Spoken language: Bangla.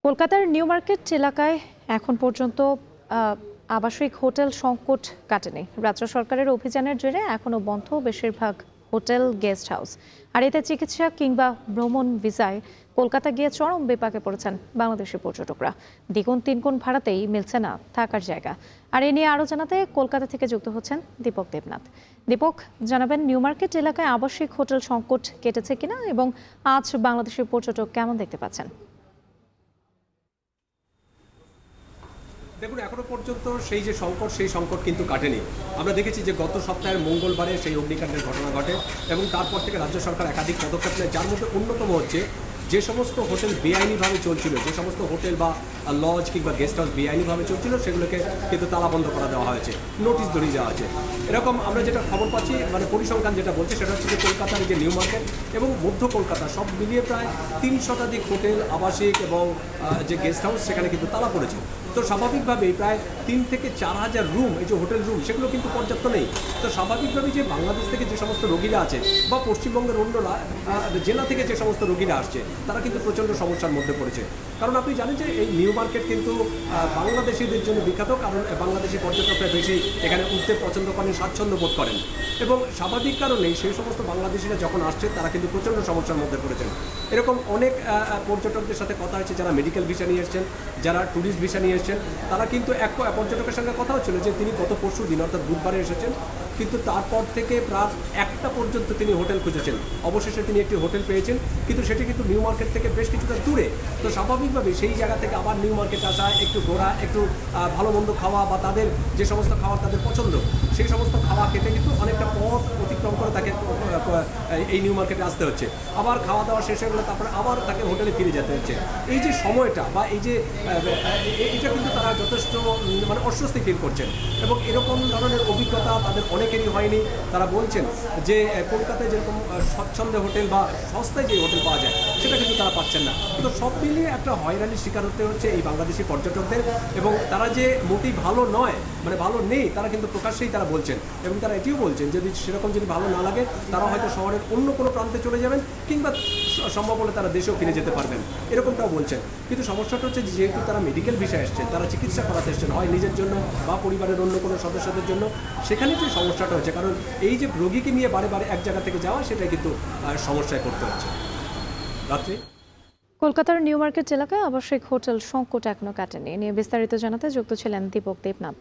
কলকাতার নিউ মার্কেট এলাকায় এখন পর্যন্ত আবাসিক হোটেল সংকট কাটেনি। রাজ্য সরকারের অভিযানের জেরে এখনো বন্ধ বেশিরভাগ হোটেল, গেস্ট হাউস। আর এতে চিকিৎসা কিংবা ভ্রমণ ভিসায় কলকাতা গিয়ে চরম বিপাকে পড়েছেন বাংলাদেশি পর্যটকরা। দ্বিগুণ তিনগুণ ভাড়াতেই মিলছে না থাকার জায়গা। আর এ নিয়ে আরও জানাতে কলকাতা থেকে যুক্ত হচ্ছেন দীপক দেবনাথ। দীপক, জানাবেন নিউ মার্কেট এলাকায় আবাসিক হোটেল সংকট কেটেছে কিনা এবং আজ বাংলাদেশি পর্যটক কেমন দেখতে পাচ্ছেন? দেখুন, এখনো পর্যন্ত সেই সংকট কিন্তু কাটেনি। আমরা দেখেছি যে গত সপ্তাহের মঙ্গলবারে সেই অগ্নিকাণ্ডের ঘটনা ঘটে এবং তারপর থেকে রাজ্য সরকার একাধিক পদক্ষেপ নেয়, যার মধ্যে অন্যতম হচ্ছে যে সমস্ত হোটেল বেআইনিভাবে চলছিল, যে সমস্ত হোটেল বা লজ কিংবা গেস্ট হাউস বেআইনিভাবে চলছিল, সেগুলোকে কিন্তু তালাবন্ধ করা দেওয়া হয়েছে, নোটিশ ধরিয়ে দেওয়া হয়েছে। এরকম আমরা যেটা খবর পাচ্ছি, মানে পরিসংখ্যান যেটা বলছে সেটা হচ্ছে যে কলকাতার যে নিউ মার্কেট এবং মধ্য কলকাতা সব মিলিয়ে প্রায় 3 শতাধিক হোটেল, আবাসিক এবং যে গেস্ট হাউস সেখানে কিন্তু তালা পড়েছে। তো স্বাভাবিকভাবেই প্রায় 3 থেকে 4 হাজার রুম, এই যে হোটেল রুম, সেগুলো কিন্তু পর্যাপ্ত নেই। তো স্বাভাবিকভাবেই যে বাংলাদেশ থেকে যে সমস্ত রোগীরা আছে বা পশ্চিমবঙ্গের অন্যরা জেলা থেকে যে সমস্ত রোগীরা আসছে, তারা কিন্তু প্রচণ্ড সমস্যার মধ্যে পড়েছে। কারণ আপনি জানেন যে এই নিউ মার্কেট কিন্তু বাংলাদেশিদের জন্য বিখ্যাত, কারণ বাংলাদেশি পর্যটকরা বেশি এখানে উঠতে পছন্দ করেন, স্বাচ্ছন্দ্য বোধ করেন এবং স্বাভাবিক কারণেই সেই সমস্ত বাংলাদেশিরা যখন আসছে তারা কিন্তু প্রচণ্ড সমস্যার মধ্যে পড়েছেন। এরকম অনেক পর্যটকদের সাথে কথা হয়েছে, যারা মেডিকেল ভিসা নিয়ে এসছেন, যারা ট্যুরিস্ট ভিসা নিয়ে এসছেন, তারা কিন্তু এক পর্যটকের সঙ্গে কথা হচ্ছিল যে তিনি গত পরশু দিন অর্থাৎ বুধবারে এসেছেন, কিন্তু তারপর থেকে প্রায় 1টা পর্যন্ত তিনি হোটেল খুঁজেছেন। অবশেষে তিনি একটি হোটেল পেয়েছেন, কিন্তু সেটি কিন্তু নিউ মার্কেট থেকে বেশ কিছুটা দূরে। তো স্বাভাবিকভাবে সেই জায়গা থেকে আবার নিউ মার্কেট আসা, একটু ঘোরা, একটু ভালো মন্দ খাওয়া বা তাদের যে সমস্ত খাবার তাদের পছন্দ, সেই সমস্ত খাওয়া খেতে কিন্তু অনেকটা পথ অতিক্রম করে তাকে এই নিউ মার্কেটে আসতে হচ্ছে। আবার খাওয়া দাওয়া শেষ হয়ে গেলে তারপরে আবার তাকে হোটেলে ফিরে যেতে হচ্ছে। এই যে সময়টা বা এই যে এটা কিন্তু তারা যথেষ্ট মানে অস্বস্তি ফিল করছেন এবং এরকম ধরনের অভিজ্ঞতা তাদের অনেকেরই হয়নি। তারা বলছেন যে কলকাতায় যেরকম স্বচ্ছন্দে হোটেল বা সস্তায় যে হোটেল পাওয়া যায়, সেটা কিন্তু তারা পাচ্ছেন না। তো সব মিলিয়ে একটা হয়রানির শিকার হতে হচ্ছে এই বাংলাদেশি পর্যটকদের এবং তারা যে মোটেই ভালো নয়, মানে ভালো নেই, তারা কিন্তু প্রকাশ্যেই তারা বলছেন এবং তারা এটিও বলছেন যদি সেরকম যদি ভালো না লাগে তারা হয়তো শহরের অন্য কোনো প্রান্তে চলে যাবেন কিংবা সম্ভব হলে তারা দেশেও ফিরে যেতে পারবেন, এরকমটাও বলছেন। কিন্তু সমস্যাটা হচ্ছে যেহেতু তারা মেডিকেল ভিসা এসছেন, তারা চিকিৎসা করাতে এসছেন, হয় নিজের জন্য বা পরিবারের অন্য কোনো সদস্যদের জন্য, সেখানে যে সমস্যাটা হচ্ছে, কারণ এই যে রোগীকে নিয়ে বারে বারে এক জায়গা থেকে যাওয়া, সেটাই কিন্তু সমস্যায় পড়তে হচ্ছে। রাত্রি কলকাতার নিউ মার্কেট এলাকায় আবাসিক হোটেল সংকট এখনো কাটেনি। নিয়ে বিস্তারিত জানাতে যুক্ত ছিলেন দীপক দেবনাথ।